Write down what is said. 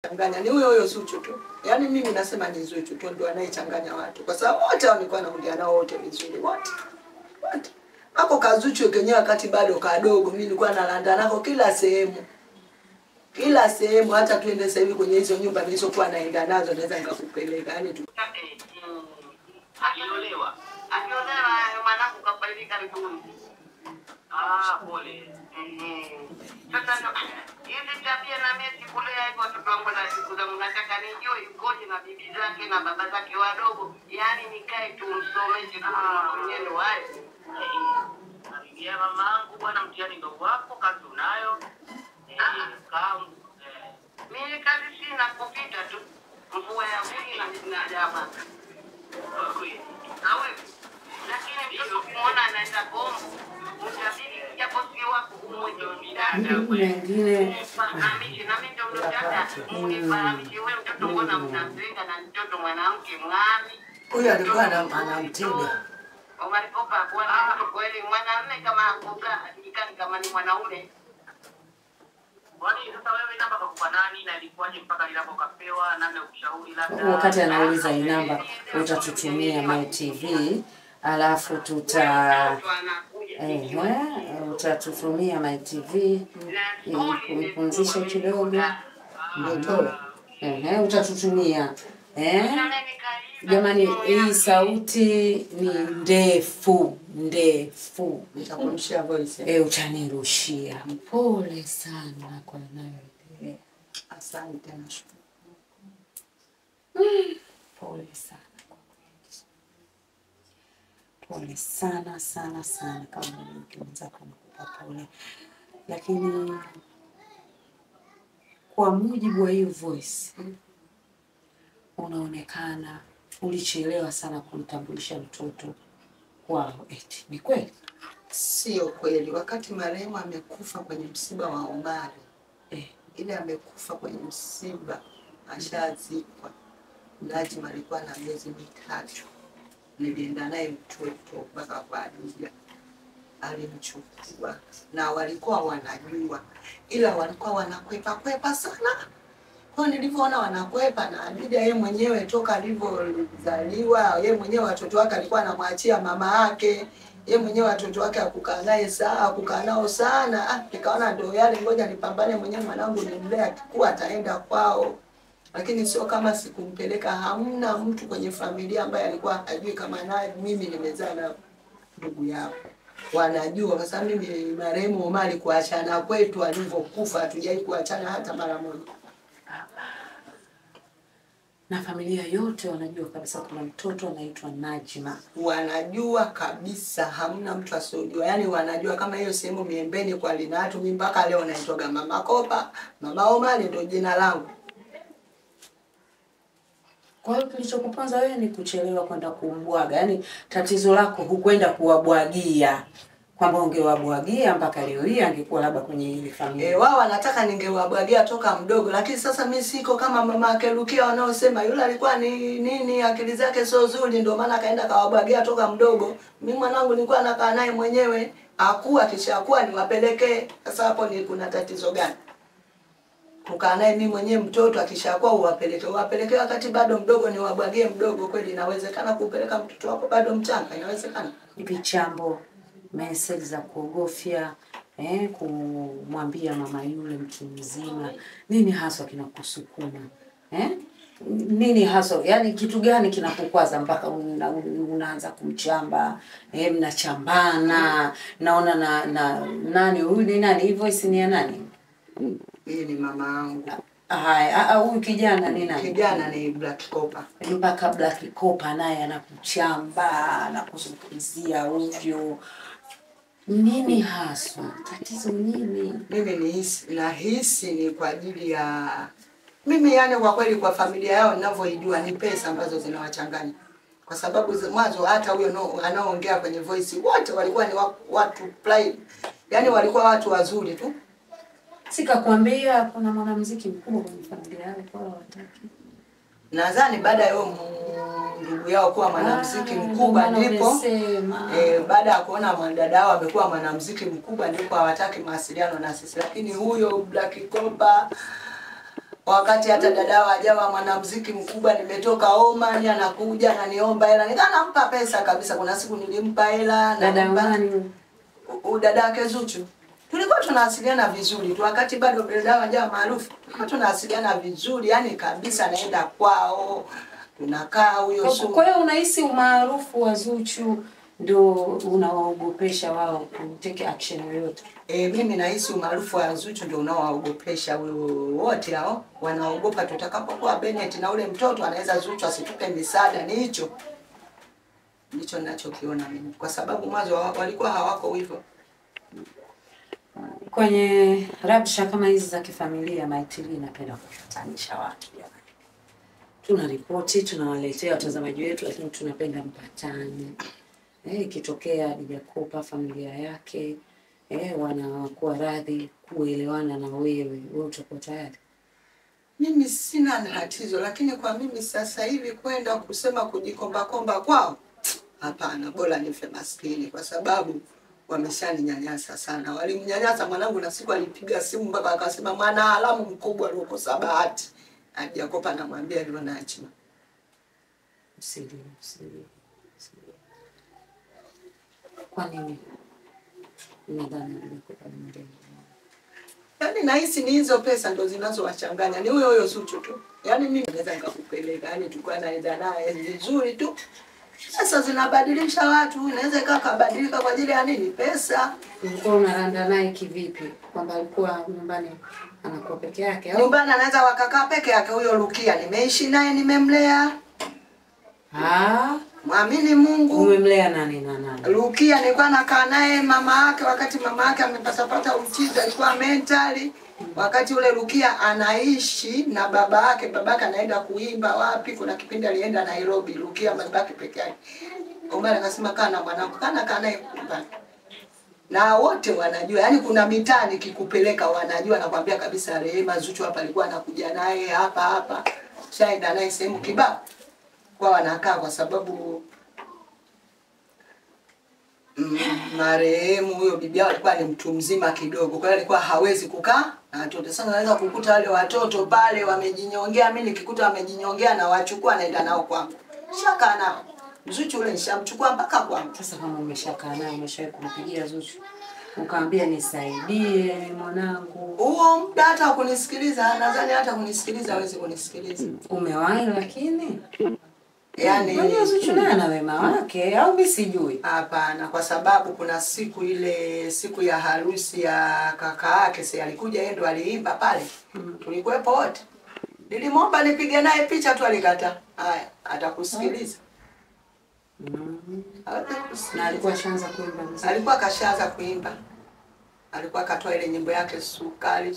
Changanya ni huyo Zuchu tu. Yaani mimi nasema ni Zuchu tu ndio anayechanganya watu. Kwa sababu wote walikuwa naongea nao wote vizuri wote. Wote. Hapo Kazuchu kenyewe wakati bado kadogo mimi nilikuwa nalanda nako kila sehemu. Kila sehemu hata tuende sasa hivi kwenye hizo nyumba nilizokuwa naenda nazo naweza nikakupeleka yani tu. Akiolewa mwanangu kafaidika vizuri. Pole. Sasa hizi tabia na mimi sikulea hivyo watoto wangu na siku zangu nataka nijue yukoje na bibi zake na baba zake wadogo. Yaani nikae tu msomeshe kwa mwenendo wao. Ya mamangu bwana mtihani ndio wako kazi unayo. Kaangu. Mimi kazi sina kupita tu. Mvua ya mwili na jamaa. Lakini mtoto kumuona anaenda bombo. Mtabiri japo si wako umoja wa midada wewe. Fahamishe na mimi ndio dada. Mnifahamishe wewe mtoto mbona mnazenga na mtoto mwanamke mwami. Huyu alikuwa anamtega. Walikopa kwa kweli mwanamume kama akuka ajikani kama ni mwanaume. Kwani sasa wewe namba kwa nani na ilikuwaje mpaka nilipokapewa namna ushauri labda wakati anauliza hii namba utatutumia My TV alafu utatutumia My TV ili kumpumzisha kidogo ndio utatutumia jamani hii sauti ni ndefu nitakurushia voice utanirushia pole sana kwa nayo asante na shukrani pole sana pole sana kama mkianza kumkupa pole lakini kwa mujibu wa hiyo voice unaonekana ulichelewa sana kumtambulisha mtoto kwao eti ni kweli sio kweli wakati marehemu amekufa kwenye msiba wa Omari ile amekufa kwenye msiba ashazikwa Najma alikuwa na miezi mitatu nilienda naye mtoto mpaka kwa Adija alimchukua na walikuwa wanajua ila walikuwa wanakwepa sana kwa nilivyoona wanakwepa na Adija yeye mwenyewe toka alivyozaliwa yeye mwenyewe watoto wake alikuwa anamwachia mama yake yeye mwenyewe watoto wake akukaa nao sana nikaona ndio yale ngoja nipambane mwenyewe mwanangu nimlee akikuwa ataenda kwao lakini sio kama sikumpeleka hamna mtu kwenye familia ambaye alikuwa hajui kama naye mimi nimezaa na ndugu yao wanajua kwa sababu mimi marehemu Omari kuachana kwetu alivyokufa hatujai kuachana hata mara moja na familia yote wanajua kabisa kuna mtoto anaitwa Najma wanajua kabisa hamna mtu asiyojua yani wanajua kama hiyo sehemu Miembeni kwa Linatu mimi mpaka leo naitwa Mama Kopa Mama Omari ndio jina langu. Kwa hiyo kilichokuponza wewe ni kuchelewa kwenda kumbwaga. Yaani tatizo lako hukwenda kuwabwagia. Kwamba ungewabwagia mpaka leo hii angekuwa labda kwenye ile familia. Wao wanataka ningewabwagia toka mdogo lakini sasa mimi siko kama mama yake Rukia wanaosema yule alikuwa ni nini akili zake sio nzuri ndio maana kaenda kawabwagia toka mdogo. Mimi mwanangu nilikuwa nakaa naye mwenyewe akua kishakuwa niwapelekee. Sasa hapo ni kuna tatizo gani? Kukaa naye mimi mwenyewe mtoto akishakuwa uwapeleke wakati bado mdogo ni wabwagie mdogo kweli inawezekana kupeleka mtoto wako bado mchanga inawezekana vichambo message za kuogofya kumwambia mama yule mtu mzima nini haswa kinakusukuma nini haswa yani kitu gani kinakukwaza mpaka unaanza kumchamba mnachambana naona na nani huyu ni nani hii voice ni ya nani hii ni mama yangu. Huyu kijana ni nani? Kijana ni Black Kopa. Mpaka Black Kopa naye anakuchamba na kuzungumzia ovyo. Nini haswa? Tatizo nini? Mimi nahisi ni kwa ajili ya mimi yani kwa kweli kwa familia yao ninavyoijua ni pesa ambazo zinawachanganya. Kwa sababu mwanzo hata huyo anaoongea kwenye voice wote walikuwa ni watu pride. Yani walikuwa watu wazuri tu. Sikakwambia kuna mwanamuziki mkubwa kwenye familia yao kwa wataki. Nadhani baada ya ndugu yao kuwa mwanamuziki mkubwa ndipo baada ya kuona mwanadada wao amekuwa mwanamuziki mkubwa ndipo hawataki mawasiliano na sisi lakini huyo Black Kopa Wakati hata dadao hajawa mwanamuziki mkubwa, nimetoka Oman, anakuja ananiomba hela, nikanampa pesa kabisa. Kuna siku nilimpa hela na dada yake Zuchu. Tulikuwa tunawasiliana vizuri tu wakati bado dadao hajawa maarufu. Tulikuwa tunawasiliana vizuri, yani kabisa, naenda kwao, tunakaa huyo Zuchu. Kwa hiyo unahisi umaarufu wa Zuchu ndio unawaogopesha wao kutake action yoyote? Mimi nahisi umaarufu wa Zuchu ndio unaowaogopesha wote hao. Wanaogopa tutakapokuwa Bennett na ule mtoto anaweza Zuchu asitupe misaada. Ni hicho ndicho ninachokiona mimi, kwa sababu mwanzo walikuwa hawako hivyo. Kwenye rabsha kama hizi za kifamilia, MyTV inapenda kutatanisha watu jamani. Tunaripoti, tunawaletea watazamaji wetu, lakini tunapenda mpatane. Ikitokea Jacob familia yake wanakuwa radhi kuelewana na wewe utakuwa tayari? Mimi sina tatizo, lakini kwa mimi sasa hivi kwenda kusema kujikomba kwao, hapana, bora nife maskini, kwa sababu wameshaninyanyasa sana. Walimnyanyasa mwanangu, na siku alipiga simu mpaka akasema mwana alamu mkubwa alikosa bahati. Jacob anamwambia ndio naacha. Usiri. Kwa nini? Nadhani yaani nahisi ni hizo pesa ndo zinazowachanganya. Ni huyo Zuchu tu. Yaani mimi naweza nikakupeleka, yaani tulikuwa naenda naye vizuri tu. Sasa zinabadilisha watu, inaweza ikabadilika kwa ajili ya nini? Pesa. Ulikuwa unaranda naye kivipi? Kwamba alikuwa nyumbani anakuwa peke yake au? Nyumbani anaweza wakakaa peke yake. Huyo Rukia nimeishi naye, nimemlea. Muamini Mungu. Umemlea nani na nani? Rukia nilikuwa nakaa naye mama yake, wakati mama yake amepata uchizi, alikuwa mentally. Wakati ule Rukia anaishi na baba yake anaenda kuimba wapi, kuna kipindi alienda Nairobi, Rukia amebaki peke yake. Omar akasema kana mwanangu, kana naye kuimba. Na wote wanajua, yani kuna mitani kikupeleka wanajua, nakwambia kabisa Rehema Zuchu hapa alikuwa anakuja naye hapa. Shaida naye sehemu kibao. Kwa wanakaa kwa sababu marehemu huyo bibi yao alikuwa ni mtu mzima kidogo, kwa hiyo alikuwa hawezi kukaa na watoto. Sasa naweza kukuta wale watoto pale wamejinyongea, mimi nikikuta wamejinyongea na wachukua naenda nao kwangu. Shaka nao. Zuchu ule nishamchukua mpaka kwangu. Sasa kama umeshakaa naye, umeshawahi kumpigia Zuchu ukaambia nisaidie mwanangu, huo muda hata kunisikiliza, nadhani hata kunisikiliza hawezi kunisikiliza. Umewahi lakini yani mwenye Zuchu naye ana wema wake au mimi sijui? Hapana, kwa sababu kuna siku ya harusi ya kaka yake, si alikuja yeye ndo aliimba pale. Tulikuwepo wote. Nilimwomba nipige naye picha tu, alikataa. Haya, atakusikiliza. Na alikuwa kashaanza kuimba. Alikuwa kashaanza kuimba. Alikuwa katoa ile nyimbo yake sukari.